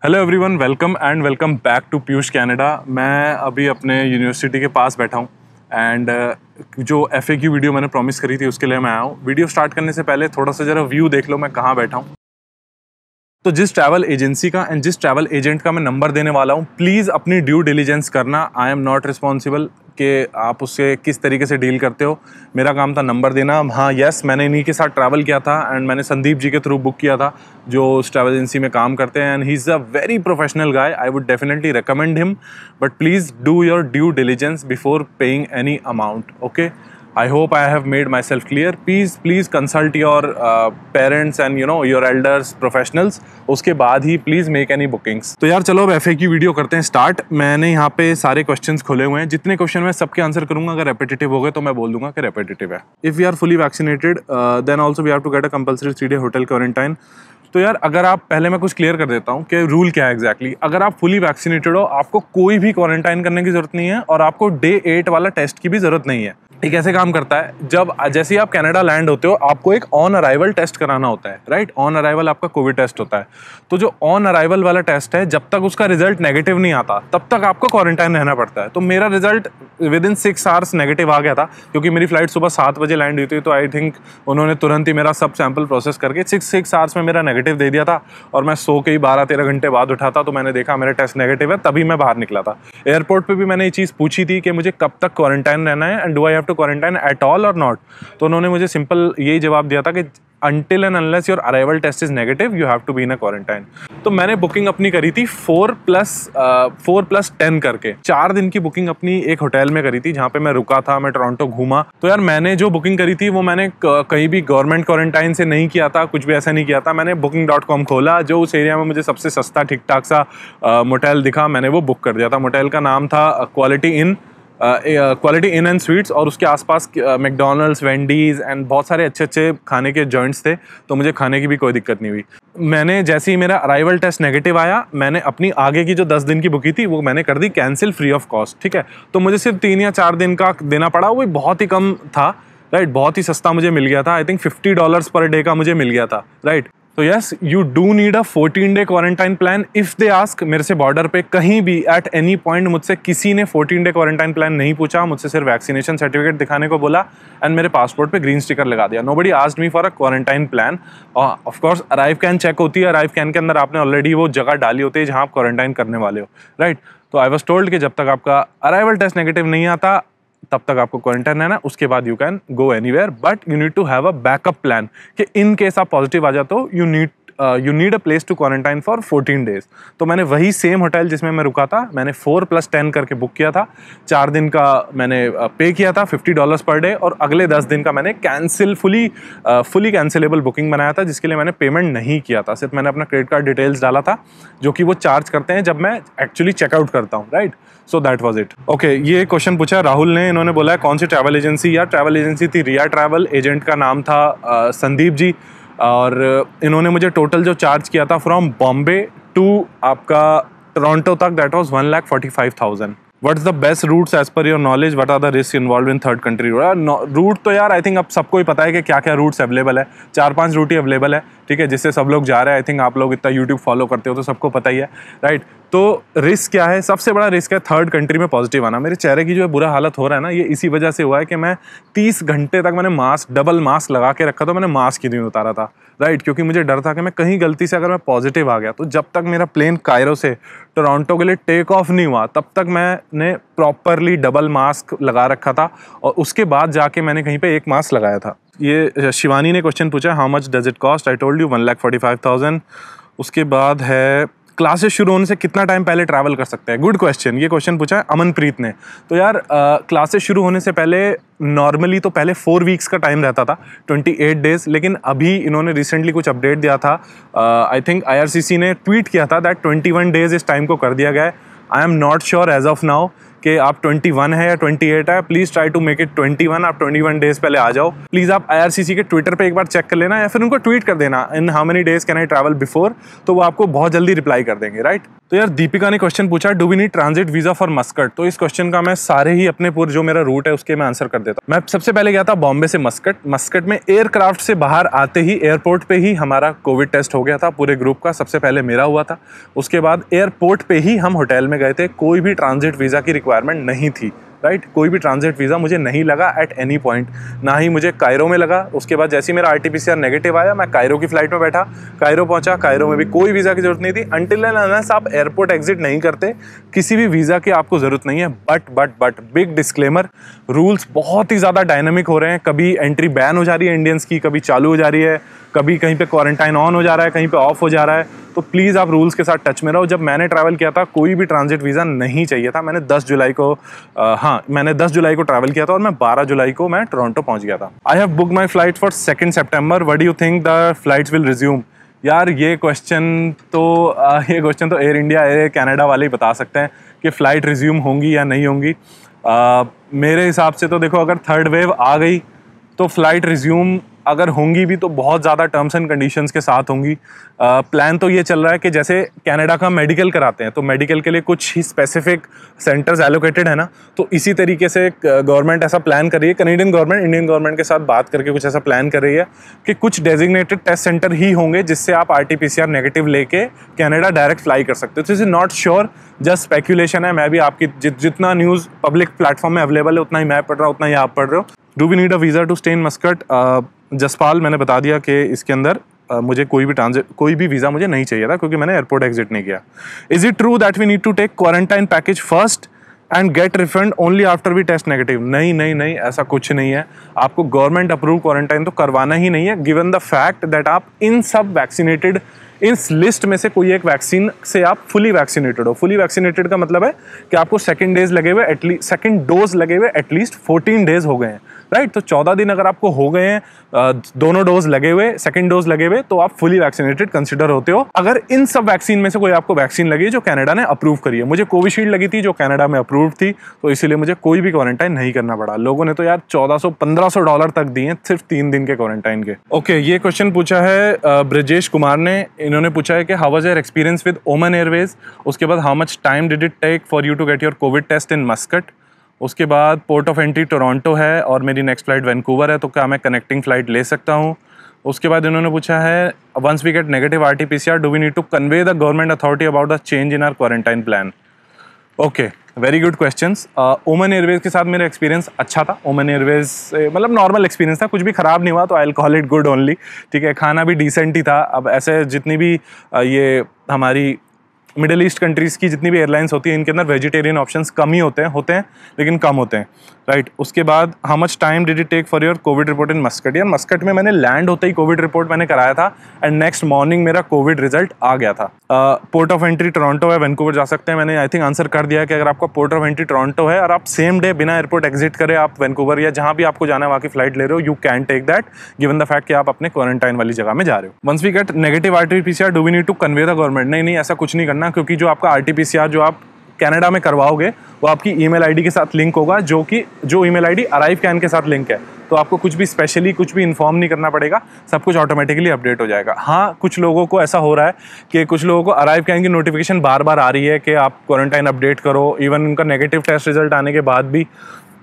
Hello everyone, welcome back to Piyush Canada. मैं अभी अपने यूनिवर्सिटी के पास बैठा हूँ एंड जो FAQ वीडियो मैंने प्रॉमिस करी थी उसके लिए मैं आया हूँ। वीडियो स्टार्ट करने से पहले थोड़ा सा ज़रा व्यू देख लो मैं कहाँ बैठा हूँ। तो जिस ट्रैवल एजेंसी का एंड जिस ट्रैवल एजेंट का मैं नंबर देने वाला हूँ, प्लीज़ अपनी ड्यू डिलीजेंस करना। आई एम नॉट रिस्पॉन्सिबल कि आप उससे किस तरीके से डील करते हो। मेरा काम था नंबर देना। हाँ यस, मैंने इन्हीं के साथ ट्रैवल किया था एंड मैंने संदीप जी के थ्रू बुक किया था जो उस ट्रैवल एजेंसी में काम करते हैं and he is a very professional guy. I would definitely recommend him, but please do your due diligence before paying any amount. Okay, I hope I have made myself clear. Please consult your parents and your elders, professionals. उसके बाद ही please make any bookings. तो यार चलो अब FAQ video करते हैं start. मैंने यहाँ पे सारे क्वेश्चंस खोले हुए हैं। जितने क्वेश्चन मैं सबके आंसर करूंगा। अगर रेपिटेटिव हो गए तो मैं बोल दूंगा कि रेपिटेटिव है। If we are fully vaccinated, then also we have to get a compulsory 3-day hotel quarantine. तो यार अगर आप पहले मैं कुछ क्लियर कर देता हूँ कि रूल क्या है एग्जैक्टली। अगर आप फुली वैक्सीनेटेड हो, आपको कोई भी क्वारंटाइन करने की जरूरत नहीं है और आपको Day 8 वाला टेस्ट की भी जरूरत नहीं है। ये कैसे काम करता है? जब जैसे ही आप कनाडा लैंड होते हो, आपको एक ऑन अराइवल टेस्ट कराना होता है, राइट? ऑन अराइवल आपका कोविड टेस्ट होता है। तो जो ऑन अराइवल वाला टेस्ट है, जब तक उसका रिजल्ट नेगेटिव नहीं आता तब तक आपको क्वारंटाइन रहना पड़ता है। तो मेरा result within 6 hours negative आ गया था, क्योंकि मेरी फ्लाइट सुबह 7 बजे लैंड हुई थी। तो आई थिंक उन्होंने तुरंत ही मेरा सब सैंपल प्रोसेस करके 6 आवर्स में मेरा नेगेटिव दे दिया था। और मैं सो के ही 12-13 घंटे बाद उठा था, तो मैंने देखा मेरा टेस्ट नेगेटिव है, तभी मैं बाहर निकला था। एयरपोर्ट पे भी मैंने ये चीज़ पूछी थी कि मुझे कब तक क्वारंटाइन रहना है and do I have to quarantine at all और नॉट। तो उन्होंने मुझे सिंपल यही जवाब दिया था कि until and unless your arrival test is negative you have to be in a quarantine। तो मैंने बुकिंग अपनी करी थी 4+10 करके 4 दिन की बुकिंग अपनी एक होटल में करी थी, जहाँ पे मैं रुका था। मैं टोरंटो घूमा। तो यार मैंने जो बुकिंग करी थी वो मैंने कहीं भी गवर्नमेंट क्वारंटाइन से नहीं किया था, कुछ भी ऐसा नहीं किया था। मैंने booking.com खोला, जो उस एरिया में मुझे सबसे सस्ता ठीक ठाक सा मोटेल दिखा, मैंने वो बुक कर दिया था। मोटेल का नाम था क्वालिटी इन एंड स्वीट्स, और उसके आसपास मैकडॉनल्ड्स, वेंडीज एंड बहुत सारे अच्छे अच्छे खाने के जॉइंट्स थे। तो मुझे खाने की भी कोई दिक्कत नहीं हुई। मैंने जैसे ही मेरा अराइवल टेस्ट नेगेटिव आया, मैंने अपनी आगे की जो 10 दिन की बुकी थी वो मैंने कर दी कैंसिल फ्री ऑफ कॉस्ट। ठीक है, तो मुझे सिर्फ 3 या 4 दिन का देना पड़ा। वो बहुत ही कम था, राइट? बहुत ही सस्ता मुझे मिल गया था। आई थिंक $50 पर डे का मुझे मिल गया था, राइट? तो yes, you do need a 14-day quarantine plan if they ask. मेरे से बॉर्डर पे कहीं भी एट एनी पॉइंट मुझसे किसी ने 14-day क्वारंटाइन प्लान नहीं पूछा। मुझसे सिर्फ वैक्सीनेशन सर्टिफिकेट दिखाने को बोला एंड मेरे पासपोर्ट पे ग्रीन स्टिकर लगा दिया। Nobody asked me for a quarantine plan. Of course ArriveCAN check होती है। अराइव कैन के अंदर आपने ऑलरेडी वो जगह डाली होती है जहाँ आप क्वारंटाइन करने वाले हो, राइट? तो आई वॉज टोल्ड कि जब तक आपका अराइवल टेस्ट नेगेटिव नहीं आता तब तक आपको क्वारंटाइन रहना। उसके बाद you can go anywhere, but you need to have a backup plan कि इन केस आप पॉजिटिव आ जाते हो, you need a place to quarantine for 14 days। तो मैंने वही सेम होटल जिसमें मैं रुका था, मैंने 4+10 करके बुक किया था। 4 दिन का मैंने पे किया था $50 पर डे, और अगले 10 दिन का मैंने फुली कैंसिलेबल बुकिंग बनाया था, जिसके लिए मैंने पेमेंट नहीं किया था। सिर्फ मैंने अपना क्रेडिट कार्ड डिटेल्स डाला था, जो कि वो चार्ज करते हैं जब मैं एक्चुअली चेकआउट करता हूँ, right? So that was it. Okay, ये क्वेश्चन पूछा राहुल ने। इन्होंने बोला है कौन सी ट्रैवल एजेंसी? या ट्रैवल एजेंसी थी रिया ट्रैवल, एजेंट का नाम था संदीप जी। और इन्होंने मुझे टोटल जो चार्ज किया था फ्रॉम बॉम्बे टू आपका टोरंटो तक, that was 1,45,000। What is the best routes as per your knowledge? What are the risk involve in third country? Route तो यार आई थिंक अब सबको ही पता है कि क्या क्या रूट्स अवेलेबल है। 4-5 रूट ही अवेलेबल है, ठीक है, जिससे सब लोग जा रहे हैं। आई थिंक आप लोग इतना यूट्यूब फॉलो करते हो तो सबको पता ही है, राइट? तो रिस्क क्या है? सबसे बड़ा रिस्क है थर्ड कंट्री में पॉजिटिव आना। मेरे चेहरे की जो है बुरा हालत हो रहा है ना, ये इसी वजह से हुआ है कि मैं 30 घंटे तक मैंने डबल मास्क लगा के रखा था। मैंने मास्क ही नहीं उतारा था, राइट? क्योंकि मुझे डर था कि मैं कहीं गलती से अगर मैं पॉजिटिव आ गया तो जब तक मेरा प्लेन कायरो से टोरंटो के लिए टेक ऑफ नहीं हुआ तब तक मैंने प्रॉपरली डबल मास्क लगा रखा था, और उसके बाद जाके मैंने कहीं पे एक मास्क लगाया था। ये शिवानी ने क्वेश्चन पूछा, how much does it cost? I told you 1,45,000। उसके बाद है क्लासेस शुरू होने से कितना टाइम पहले ट्रैवल कर सकते हैं? Good question. ये क्वेश्चन पूछा है अमनप्रीत ने। तो यार क्लासेस शुरू होने से पहले नॉर्मली तो पहले 4 वीक्स का टाइम रहता था, 28 डेज। लेकिन अभी इन्होंने रिसेंटली कुछ अपडेट दिया था। आई थिंक IRCC ने ट्वीट किया था दैट 21 डेज इस टाइम को कर दिया गया है। I am not sure as of now कि आप 21 है या 28 है। Please try to make it 21। आप 21 डेज पहले आ जाओ। प्लीज़ आप IRCC के ट्विटर पे एक बार चेक कर लेना, या फिर उनको ट्वीट कर देना in how many days can I travel before, तो वो आपको बहुत जल्दी रिप्लाई कर देंगे, राइट? तो यार दीपिका ने क्वेश्चन पूछा, do we need transit visa for Muscat. तो इस क्वेश्चन का मैं सारे ही अपने पूरे जो मेरा रूट है उसके मैं आंसर कर देता हूँ। मैं सबसे पहले गया था बॉम्बे से मस्कट। मस्कट में एयरक्राफ्ट से बाहर आते ही एयरपोर्ट पे ही हमारा कोविड टेस्ट हो गया था पूरे ग्रुप का। सबसे पहले मेरा हुआ था, उसके बाद एयरपोर्ट पे ही हम होटल में गए थे। कोई भी ट्रांजिट वीज़ा की रिक्वायरमेंट नहीं थी, राइट। कोई भी ट्रांजिट वीज़ा मुझे नहीं लगा एट एनी पॉइंट, ना ही मुझे कायरो में लगा। उसके बाद जैसे ही मेरा RT-PCR नेगेटिव आया, मैं कायरो की फ़्लाइट में बैठा, कायरो पहुंचा। कायरो में भी कोई वीज़ा की ज़रूरत नहीं थी। अनटिल एंड अनलेस आप एयरपोर्ट एग्जिट नहीं करते, किसी भी वीज़ा की आपको ज़रूरत नहीं है। बट बिग डिस्क्लेमर, रूल्स बहुत ही ज़्यादा डायनामिक हो रहे हैं। कभी एंट्री बैन हो जा रही है इंडियंस की, कभी चालू हो जा रही है, कभी कहीं पे क्वारंटाइन ऑन हो जा रहा है, कहीं पे ऑफ हो जा रहा है। तो प्लीज़ आप रूल्स के साथ टच में रहो। जब मैंने ट्रैवल किया था कोई भी ट्रांजिट वीज़ा नहीं चाहिए था। मैंने 10 जुलाई को ट्रैवल किया था और मैं 12 जुलाई को मैं टोरंटो पहुंच गया था। I have book my flight for 2 September. What do you think the flights will resume? यार ये क्वेश्चन तो एयर इंडिया, एयर कनाडा वाले ही बता सकते हैं कि फ़्लाइट रिज्यूम होंगी या नहीं होंगी। मेरे हिसाब से तो देखो, अगर थर्ड वेव आ गई तो फ्लाइट रिज्यूम अगर होंगी भी तो बहुत ज़्यादा टर्म्स एंड कंडीशंस के साथ होंगी। प्लान तो ये चल रहा है कि जैसे कनाडा का मेडिकल कराते हैं तो मेडिकल के लिए कुछ ही स्पेसिफिक सेंटर्स एलोकेटेड है ना, तो इसी तरीके से गवर्नमेंट ऐसा प्लान कर रही है, कनेडियन गवर्नमेंट इंडियन गवर्नमेंट के साथ बात करके कुछ ऐसा प्लान कर रही है कि कुछ डेजिग्नेटेड टेस्ट सेंटर ही होंगे जिससे आप RT-PCR नेगेटिव लेके कनाडा डायरेक्ट फ्लाई कर सकते हो। This is not sure, just speculation है। मैं भी आपकी जितना न्यूज़ पब्लिक प्लेटफॉर्म में अवेलेबल है उतना ही मैं पढ़ रहा हूँ, उतना ही आप पढ़ रहे हो। Do we need a visa to stay in Muscat? Jaspal, मैंने बता दिया कि इसके अंदर मुझे कोई भी वीज़ा मुझे नहीं चाहिए था क्योंकि मैंने एयरपोर्ट एग्जिट नहीं किया। Is it true that we need to take quarantine package first and get refund only after we test negative? नहीं, ऐसा कुछ नहीं है। आपको गवर्नमेंट अप्रूव क्वारंटाइन तो करवाना ही नहीं है, गिवन द फैक्ट दैट आप इन सब वैक्सीनेटेड, इस लिस्ट में से कोई एक वैक्सीन से आप फुली वैक्सीनेटेड हो। फुली वैक्सीनेटेड का मतलब है कि आपको सेकंड डोज लगे हुए एटलीस्ट 14 डेज हो गए हैं, राइट। तो 14 दिन अगर आपको हो गए हैं दोनों डोज लगे हुए, सेकंड डोज लगे हुए, तो आप फुली वैक्सीनेटेड कंसिडर होते हो। अगर इन सब वैक्सीन में से कोई आपको वैक्सीन लगी जो कनाडा ने अप्रूव करी है, मुझे कोविशील्ड लगी थी जो कनाडा में अप्रूव थी, तो इसीलिए मुझे कोई भी क्वारंटाइन नहीं करना पड़ा। लोगों ने तो यार $1400-1500 तक दिए सिर्फ 3 दिन के क्वारंटाइन के। ओके, ये क्वेश्चन पूछा है ब्रजेश कुमार ने। इन्होंने पूछा है कि how was your experience with Oman Airways. उसके बाद how much time did it take for you to get your covid test in Muscat. उसके बाद पोर्ट ऑफ एंट्री टोरंटो है और मेरी नेक्स्ट फ्लाइट वैंकूवर है, तो क्या मैं कनेक्टिंग फ़्लाइट ले सकता हूँ। उसके बाद इन्होंने पूछा है once we get negative RT-PCR do we need to convey the government authority about the change in our quarantine plan. Okay, very good questions. Oman Airways के साथ मेरा एक्सपीरियंस अच्छा था। ओमन एयरवेज से मतलब नॉर्मल एक्सपीरियंस था, कुछ भी ख़राब नहीं हुआ, तो I will call it good only. ठीक है, खाना भी डिसेंट ही था। अब ऐसे जितनी भी ये हमारी मिडिल ईस्ट कंट्रीज़ की जितनी भी एयरलाइंस होती है, इनके अंदर वेजिटेरियन ऑप्शंस कम ही होते हैं लेकिन कम होते हैं, राइट। उसके बाद how much time did it take for your covid report in Muscat. यार मस्कट में मैंने लैंड होते ही कोविड रिपोर्ट मैंने कराया था एंड नेक्स्ट मॉर्निंग मेरा कोविड रिजल्ट आ गया था। पोर्ट ऑफ एंट्री टोरंटो है, वैंकूवर जा सकते हैं। मैंने आई थिंक आंसर कर दिया कि अगर आपका पोर्ट ऑफ एंट्री टोरंटो है और आप सेम डे बिना एयरपोर्ट एग्जिट करे आप वैंकूवर या जहाँ भी आपको जाना है वहाँ की फ्लाइट ले रहे हो, you can take that given the fact कि आप अपने क्वारंटाइन वाली जगह में जा रहे हो। Once we get negative RT-PCR do we need to convey the government? नहीं, ऐसा कुछ नहीं करना, क्योंकि जो आपका RT-PCR जो आप कनाडा में करवाओगे वो आपकी ईमेल आईडी के साथ लिंक होगा, जो ईमेल आईडी अराइवकैन के साथ लिंक है। तो आपको कुछ भी स्पेशली कुछ भी इन्फॉर्म नहीं करना पड़ेगा, सब कुछ ऑटोमेटिकली अपडेट हो जाएगा। हाँ, कुछ लोगों को ऐसा हो रहा है कि कुछ लोगों को अराइवकैन की नोटिफिकेशन बार बार आ रही है कि आप क्वारंटाइन अपडेट करो, इवन उनका नेगेटिव टेस्ट रिजल्ट आने के बाद भी,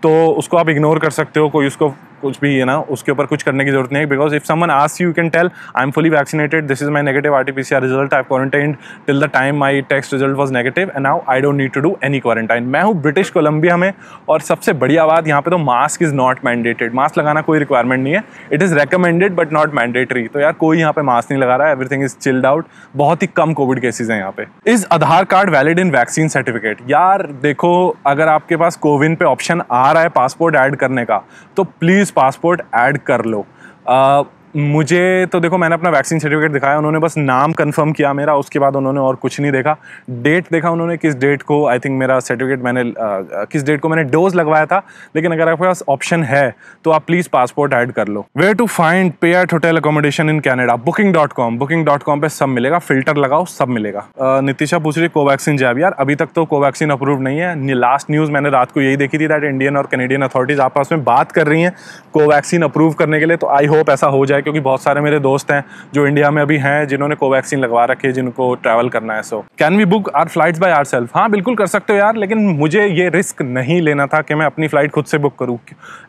तो उसको आप इग्नोर कर सकते हो। कोई उसको कुछ भी है ना, उसके ऊपर कुछ करने की जरूरत नहीं है, because if someone asks you can tell I am fully vaccinated, this is my negative RT-PCR result, I have quarantined till the time my test result was negative and now I don't need to do any quarantine. मैं हूँ British Columbia में, और सबसे बढ़िया बात यहाँ पे तो mask is not mandated. Mask लगाना कोई रिक्वायरमेंट नहीं है, it is recommended but not mandatory. तो यार कोई यहाँ पे मास्क नहीं लगा रहा है, एवरीथिंग इज चिल्ड आउट। बहुत ही कम कोविड केसेज हैं यहाँ पे। Is Aadhaar card valid in vaccine certificate? यार देखो, अगर आपके पास कोविन पे ऑप्शन आ रहा है पासपोर्ट ऐड करने का, तो प्लीज़ पासपोर्ट ऐड कर लो। मुझे तो देखो, मैंने अपना वैक्सीन सर्टिफिकेट दिखाया, उन्होंने बस नाम कंफर्म किया मेरा, उसके बाद उन्होंने और कुछ नहीं देखा। डेट देखा उन्होंने, किस डेट को आई थिंक मेरा सर्टिफिकेट किस डेट को मैंने डोज लगवाया था। लेकिन अगर आपके पास ऑप्शन है तो आप प्लीज़ पासपोर्ट ऐड कर लो। वेयर टू फाइंड पे eight hotel accommodation in Canada? booking.com पे सब मिलेगा, फिल्टर लगाओ सब मिलेगा। नितिशा पूछ रही कोवैक्सीन जैब। यार अभी तक तो कोवैक्सीन अप्रूव नहीं है। लास्ट न्यूज़ मैंने रात को यही देखी थी दैट इंडियन और कैनेडियन अथॉरिटीज़ आपस में बात कर रही हैं कोवैक्सीन अप्रूव करने के लिए। तो आई होप ऐसा हो जाए क्योंकि बहुत सारे मेरे दोस्त हैं जो इंडिया में अभी हैं जिन्होंने कोवैक्सीन लगवा रखी है, जिनको ट्रैवल करना है। So can we book our flights by ourself? हाँ बिल्कुल कर सकते हो यार, लेकिन मुझे ये रिस्क नहीं लेना था कि मैं अपनी फ़्लाइट खुद से बुक करूँ,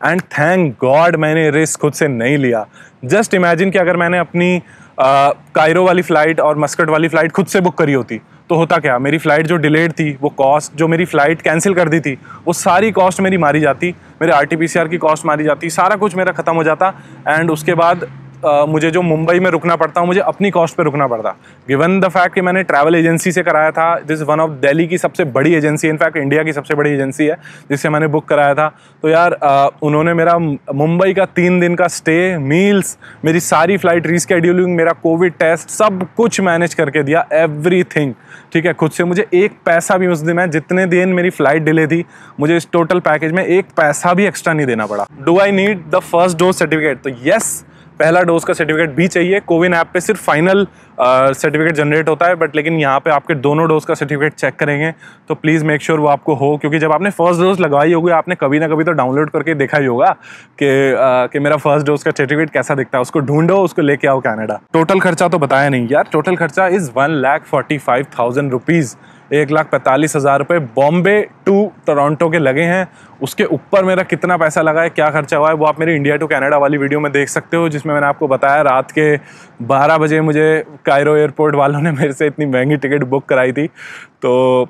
एंड थैंक गॉड मैंने रिस्क खुद से नहीं लिया। जस्ट इमेजिन कि अगर मैंने अपनी कायरो वाली फ़्लाइट और मस्कट वाली फ़्लाइट खुद से बुक करी होती तो होता क्या, मेरी फ़्लाइट जो डिलेड थी, वो कॉस्ट जो मेरी फ़्लाइट कैंसिल कर दी थी, वो सारी कॉस्ट मेरी मारी जाती, मेरे RT-PCR की कॉस्ट मारी जाती, सारा कुछ मेरा ख़त्म हो जाता। एंड उसके बाद मुझे जो मुंबई में रुकना पड़ता, मुझे अपनी कॉस्ट पे रुकना पड़ता। गिवन द फैक्ट कि मैंने ट्रैवल एजेंसी से कराया था, दिस वन ऑफ दिल्ली की सबसे बड़ी एजेंसी, इनफैक्ट इंडिया की सबसे बड़ी एजेंसी है जिससे मैंने बुक कराया था। तो यार उन्होंने मेरा मुंबई का 3 दिन का स्टे, मील्स, मेरी सारी फ़्लाइट रीस्केड्यूलिंग, मेरा कोविड टेस्ट, सब कुछ मैनेज करके दिया, एवरीथिंग, ठीक है, खुद से। मुझे एक पैसा भी उस दिन, मैं जितने दिन मेरी फ़्लाइट डिले थी, मुझे इस टोटल पैकेज में एक पैसा भी एक्स्ट्रा नहीं देना पड़ा। Do I need the first dose certificate? तो येस, पहला डोज का सर्टिफिकेट भी चाहिए। कोविन ऐप पे सिर्फ फाइनल सर्टिफिकेट जनरेट होता है, बट लेकिन यहाँ पे आपके दोनों डोज का सर्टिफिकेट चेक करेंगे, तो प्लीज़ मेक श्योर वो आपको हो, क्योंकि जब आपने फर्स्ट डोज लगवाई होगी आपने कभी ना कभी तो डाउनलोड करके देखा ही होगा कि मेरा फर्स्ट डोज का सर्टिफिकेट कैसा दिखता है। उसको ढूंढो, उसको लेके आओ कनाडा। टोटल खर्चा तो बताया नहीं यार, टोटल खर्चा इज़ 1,45,000 रुपीज़, 1,45,000 रुपये बॉम्बे टू टोरंटो के लगे हैं। उसके ऊपर मेरा कितना पैसा लगा है, क्या खर्चा हुआ है, वो आप मेरी इंडिया टू कनाडा वाली वीडियो में देख सकते हो, जिसमें मैंने आपको बताया रात के 12 बजे मुझे कायरो एयरपोर्ट वालों ने मेरे से इतनी महंगी टिकट बुक कराई थी। तो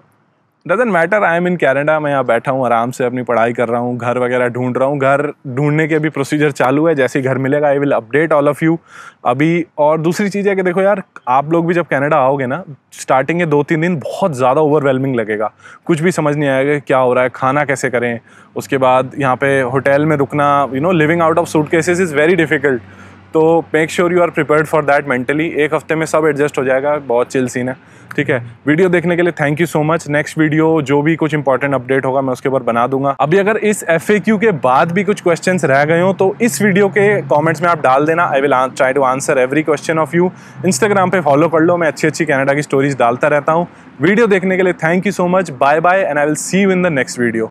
doesn't matter, I am in Canada, मैं यहाँ बैठा हूँ आराम से अपनी पढ़ाई कर रहा हूँ, घर वगैरह ढूंढ रहा हूँ। घर ढूंढने के भी प्रोसीजर चालू है, जैसे ही घर मिलेगा I will update all of you अभी। और दूसरी चीज़ है कि देखो यार, आप लोग भी जब कनाडा आओगे ना, स्टार्टिंग के 2-3 दिन बहुत ज़्यादा ओवरवेलमिंग लगेगा, कुछ भी समझ नहीं आएगा क्या हो रहा है, खाना कैसे करें। उसके बाद यहाँ पे होटल में रुकना, living out of suitcases is very difficult. तो make sure you are prepared for that mentally. एक हफ्ते में सब एडजस्ट हो जाएगा, बहुत चिल सीन है, ठीक है। वीडियो देखने के लिए thank you so much. Next video जो भी कुछ इंपॉर्टेंट अपडेट होगा मैं उसके ऊपर बना दूंगा। अभी अगर इस FAQ के बाद भी कुछ क्वेश्चंस रह गए हो तो इस वीडियो के कमेंट्स में आप डाल देना, I will try to answer every question of you. Instagram पे फॉलो कर लो, मैं अच्छी कनाडा की स्टोरीज डालता रहता हूँ। वीडियो देखने के लिए thank you so much, bye bye, and I will see you in the next video.